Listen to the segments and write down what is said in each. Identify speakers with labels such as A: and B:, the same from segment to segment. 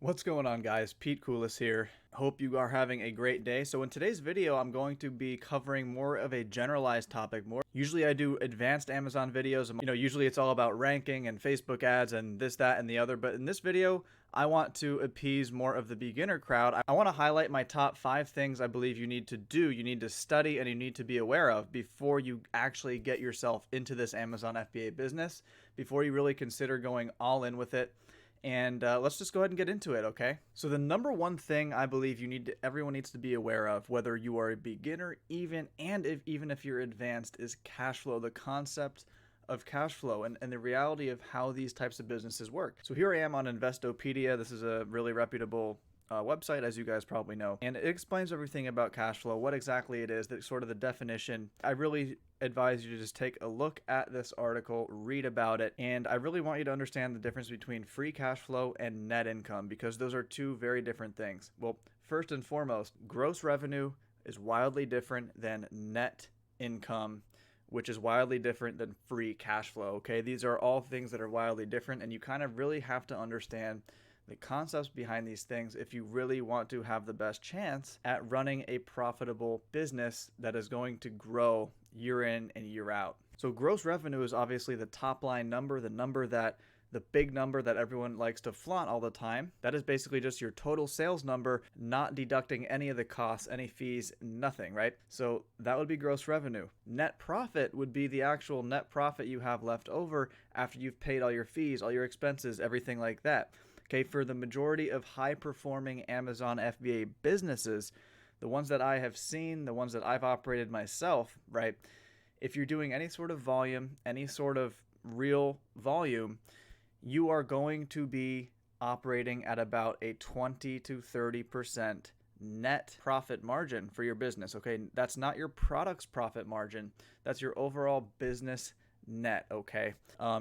A: What's going on, guys? Pete Coulis here. Hope you are having a great day. So in today's video, I'm going to be covering more of a generalized topic. Usually I do advanced Amazon videos. Usually it's all about ranking and Facebook ads and this, that, and the other. But in this video, I want to appease more of the beginner crowd. I want to highlight my top 5 things I believe you need to do, you need to study, and you need to be aware of before you actually get yourself into this Amazon FBA business, before you really consider going all in with it. And let's just go ahead and get into it, okay? So the number one thing I believe everyone needs to be aware of, whether you are a beginner, even if you're advanced, is cash flow. The concept of cash flow and the reality of how these types of businesses work. So here I am on Investopedia. This is a really reputable website, as you guys probably know, and it explains everything about cash flow, what exactly it is, that sort of the definition. I really advise you to just take a look at this article, read about it, and I really want you to understand the difference between free cash flow and net income, because those are two very different things. Well, first and foremost, gross revenue is wildly different than net income, which is wildly different than free cash flow. Okay, these are all things that are wildly different, and you kind of really have to understand the concepts behind these things if you really want to have the best chance at running a profitable business that is going to grow year in and year out. So gross revenue is obviously the top line number, the big number that everyone likes to flaunt all the time. That is basically just your total sales number, not deducting any of the costs, any fees, nothing, right? So that would be gross revenue. Net profit would be the actual net profit you have left over after you've paid all your fees, all your expenses, everything like that. Okay, for the majority of high-performing Amazon FBA businesses, the ones that I have seen, the ones that I've operated myself, right, if you're doing any sort of volume, any sort of real volume, you are going to be operating at about a 20 to 30% net profit margin for your business. Okay, that's not your product's profit margin. That's your overall business net. Okay,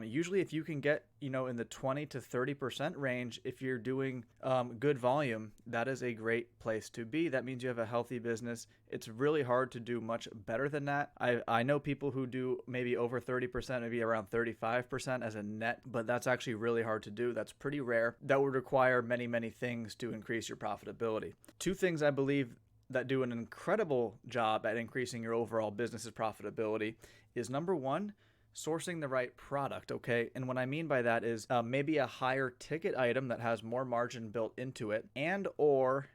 A: usually if you can get in the 20 to 30% range, if you're doing good volume, that is a great place to be. That means you have a healthy business. It's really hard to do much better than that. I know people who do maybe over 30%, maybe around 35% as a net, but that's actually really hard to do. That's pretty rare. That would require many things to increase your profitability. Two things I believe that do an incredible job at increasing your overall business's profitability is, number one, sourcing the right product. Okay, and what I mean by that is maybe a higher ticket item that has more margin built into it, and or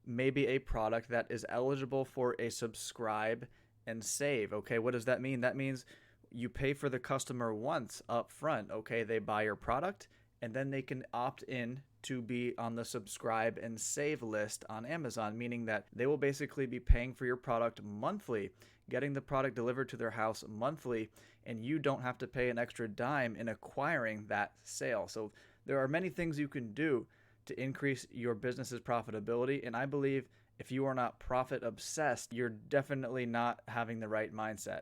A: maybe a product that is eligible for a subscribe and save. Okay, what does that mean? That means you pay for the customer once up front. Okay, they buy your product and then they can opt in to be on the subscribe and save list on Amazon, meaning that they will basically be paying for your product monthly, getting the product delivered to their house monthly, and you don't have to pay an extra dime in acquiring that sale. So there are many things you can do to increase your business's profitability, and I believe if you are not profit obsessed, you're definitely not having the right mindset.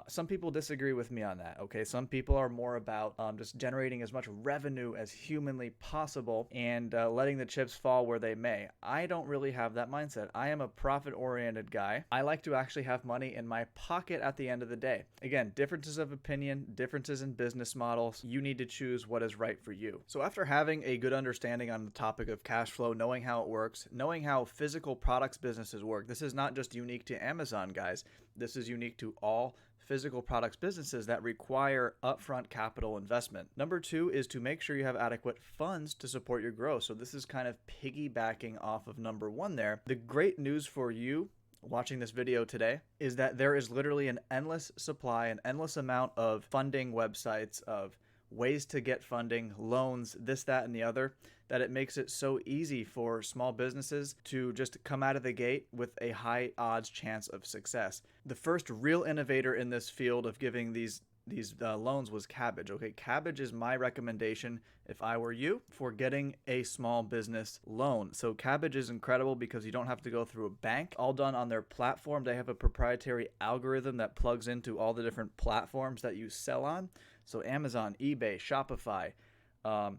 A: Some people disagree with me on that. Okay, some people are more about just generating as much revenue as humanly possible and letting the chips fall where they may. I don't really have that mindset. I am a profit-oriented guy. I like to actually have money in my pocket at the end of the day. Again, differences of opinion, differences in business models. You need to choose what is right for you. So after having a good understanding on the topic of cash flow, knowing how it works, knowing how physical products businesses work. This is not just unique to Amazon, guys. This is unique to all physical products businesses that require upfront capital investment. Number two is to make sure you have adequate funds to support your growth. So this is kind of piggybacking off of number one there. The great news for you watching this video today is that there is literally an endless supply, an endless amount of funding websites, of ways to get funding, loans, this, that, and the other, that it makes it so easy for small businesses to just come out of the gate with a high odds chance of success. The first real innovator in this field of giving these loans was Cabbage. Okay, Cabbage is my recommendation if I were you for getting a small business loan. So Cabbage is incredible because you don't have to go through a bank. All done on their platform. They have a proprietary algorithm that plugs into all the different platforms that you sell on. So Amazon, eBay, Shopify,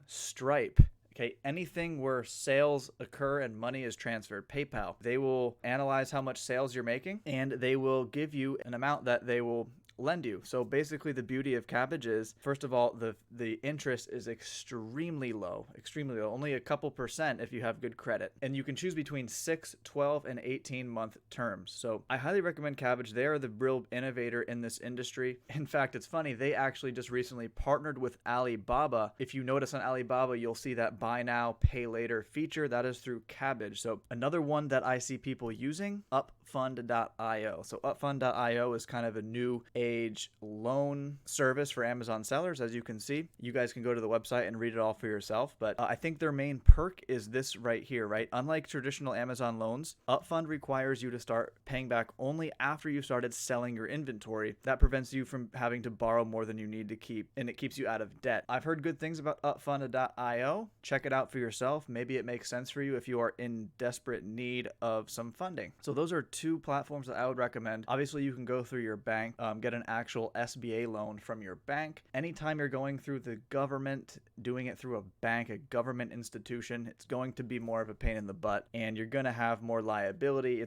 A: Stripe. Okay, anything where sales occur and money is transferred, PayPal, they will analyze how much sales you're making and they will give you an amount that they will lend you. So basically the beauty of Kabbage is, first of all, the interest is extremely low, only a couple percent if you have good credit. And you can choose between 6, 12, and 18-month terms. So I highly recommend Kabbage. They are the real innovator in this industry. In fact, it's funny, they actually just recently partnered with Alibaba. If you notice on Alibaba, you'll see that buy now, pay later feature. That is through Kabbage. So another one that I see people using, upfund.io. So upfund.io is kind of a new age loan service for Amazon sellers. As you can see, you guys can go to the website and read it all for yourself. But I think their main perk is this right here, right? Unlike traditional Amazon loans, Upfund requires you to start paying back only after you started selling your inventory. That prevents you from having to borrow more than you need to keep, and it keeps you out of debt. I've heard good things about upfund.io. Check it out for yourself. Maybe it makes sense for you if you are in desperate need of some funding. So those are two platforms that I would recommend. Obviously, you can go through your bank, get an actual FBA loan from your bank. Anytime you're going through the government, doing it through a bank, a government institution, it's going to be more of a pain in the butt, and you're going to have more liability.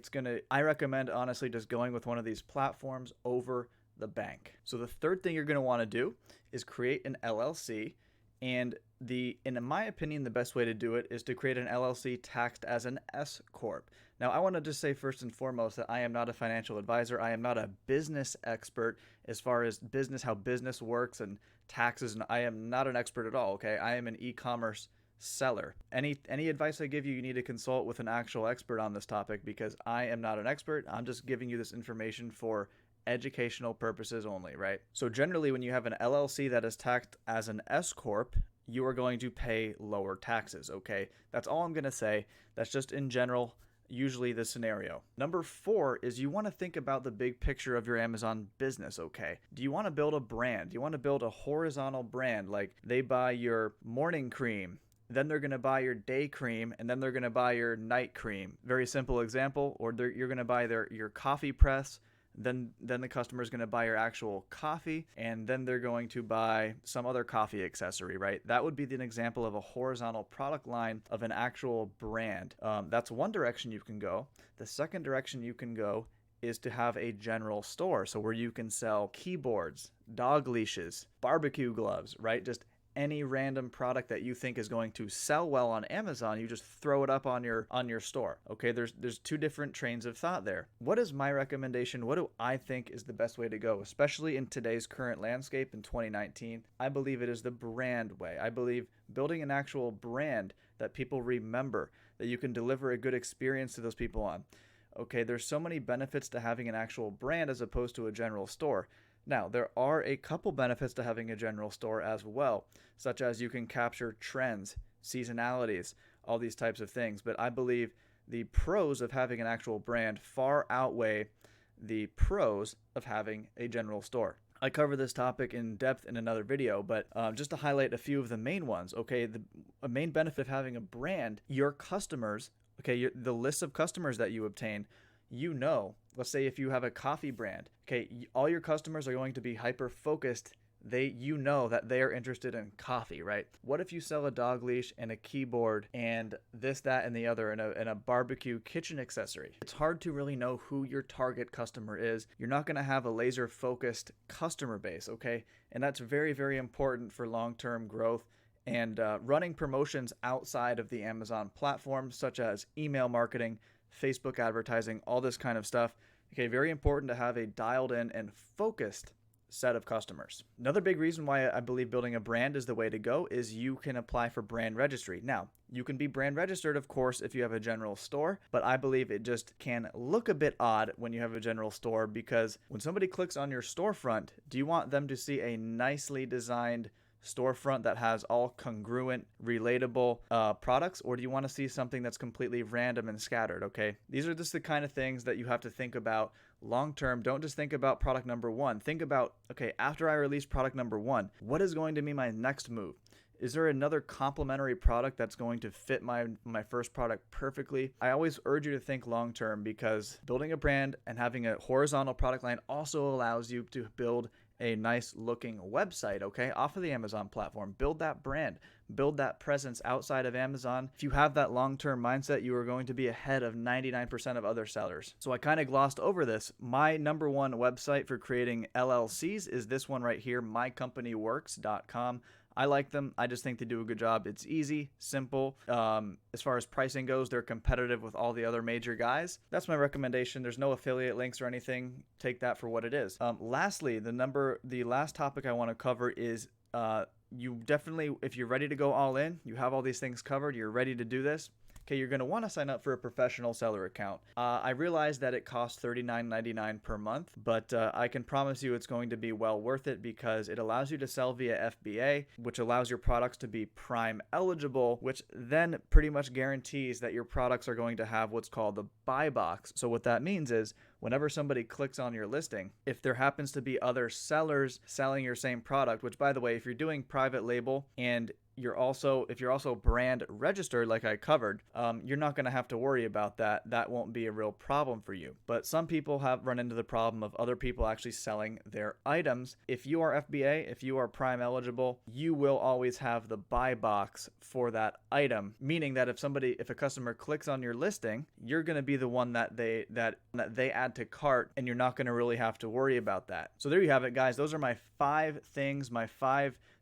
A: I recommend honestly just going with one of these platforms over the bank. So the third thing you're going to want to do is create an LLC. And in my opinion, the best way to do it is to create an LLC taxed as an S corp. Now, I want to just say first and foremost that I am not a financial advisor. I am not a business expert as far as how business works and taxes. And I am not an expert at all. Okay, I am an e-commerce seller. Any advice I give you, you need to consult with an actual expert on this topic, because I am not an expert. I'm just giving you this information for educational purposes only, right? So generally, when you have an LLC that is taxed as an S corp, you are going to pay lower taxes, okay? That's all I'm going to say. That's just in general, usually the scenario. Number 4 is you want to think about the big picture of your Amazon business, okay? Do you want to build a brand? Do you want to build a horizontal brand? Like they buy your morning cream, then they're going to buy your day cream, and then they're going to buy your night cream. Very simple example. Or you're going to buy your coffee press, then the customer is going to buy your actual coffee, and then they're going to buy some other coffee accessory, right? That would be an example of a horizontal product line of an actual brand. That's one direction you can go. The second direction you can go is to have a general store, so where you can sell keyboards, dog leashes, barbecue gloves, right? Just any random product that you think is going to sell well on Amazon, you just throw it up on your store. Okay, there's two different trains of thought there. What is my recommendation? What do I think is the best way to go, especially in today's current landscape in 2019? I believe it is the brand way. I believe building an actual brand that people remember, that you can deliver a good experience to those people on. Okay, there's so many benefits to having an actual brand as opposed to a general store. Now, there are a couple benefits to having a general store as well, such as you can capture trends, seasonalities, all these types of things. But I believe the pros of having an actual brand far outweigh the pros of having a general store. I cover this topic in depth in another video, but just to highlight a few of the main ones, okay, a main benefit of having a brand, your customers, okay, the list of customers that you obtain, let's say if you have a coffee brand, okay, all your customers are going to be hyper-focused. That they are interested in coffee, right? What if you sell a dog leash and a keyboard and this, that, and the other, and a barbecue kitchen accessory? It's hard to really know who your target customer is. You're not going to have a laser-focused customer base, okay? And that's very, very important for long-term growth. And running promotions outside of the Amazon platform, such as email marketing, Facebook advertising, all this kind of stuff. Okay, very important to have a dialed in and focused set of customers. Another big reason why I believe building a brand is the way to go is you can apply for brand registry. Now, you can be brand registered, of course, if you have a general store, but I believe it just can look a bit odd when you have a general store, because when somebody clicks on your storefront, do you want them to see a nicely designed storefront that has all congruent, relatable products, or do you want to see something that's completely random and scattered? Okay, these are just the kind of things that you have to think about long term. Don't just think about product number 1. Think about, okay, after I release product number 1, what is going to be my next move? Is there another complementary product that's going to fit my first product perfectly? I always urge you to think long term, because building a brand and having a horizontal product line also allows you to build a nice looking website, okay, off of the Amazon platform. Build that brand, build that presence outside of Amazon. If you have that long-term mindset, you are going to be ahead of 99% of other sellers. So I kind of glossed over this. My number one website for creating LLCs is this one right here, mycompanyworks.com. I like them. I just think they do a good job. It's easy, simple. As far as pricing goes, they're competitive with all the other major guys. That's my recommendation. There's no affiliate links or anything. Take that for what it is. Lastly, the last topic I want to cover is you definitely, if you're ready to go all in, you have all these things covered, you're ready to do this. Okay, you're going to want to sign up for a professional seller account. I realize that it costs $39.99 per month, but I can promise you it's going to be well worth it because it allows you to sell via FBA, which allows your products to be Prime eligible, which then pretty much guarantees that your products are going to have what's called the buy box. So what that means is whenever somebody clicks on your listing, if there happens to be other sellers selling your same product, which by the way, if you're doing private label and if you're also brand registered, like I covered, you're not going to have to worry about that. That won't be a real problem for you. But some people have run into the problem of other people actually selling their items. If you are FBA, if you are Prime eligible, you will always have the buy box for that item, meaning that if a customer clicks on your listing, you're going to be the one that they add to cart, and you're not going to really have to worry about that. So there you have it, guys. Those are my five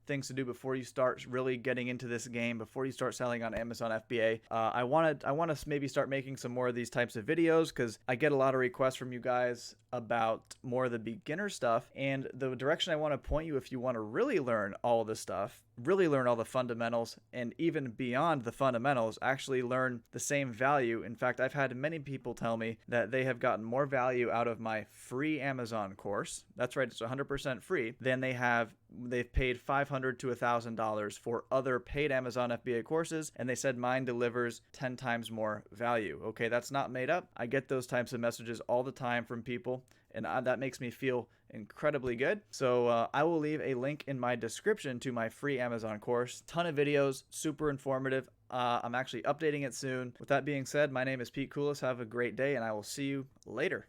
A: things to do before you start really getting into this game, before you start selling on Amazon FBA. I want to maybe start making some more of these types of videos because I get a lot of requests from you guys about more of the beginner stuff, and the direction I want to point you if you want to really learn all this stuff, really learn all the fundamentals, and even beyond the fundamentals, actually learn the same value. In fact, I've had many people tell me that they have gotten more value out of my free Amazon course. That's right, it's 100% free. Than they've paid $500 to $1,000 for other paid Amazon FBA courses, and they said mine delivers 10 times more value. Okay, that's not made up. I get those types of messages all the time from people, and that makes me feel incredibly good. So I will leave a link in my description to my free Amazon course. Ton of videos, super informative. I'm actually updating it soon. With that being said, my name is Coulis. Have a great day, and I will see you later.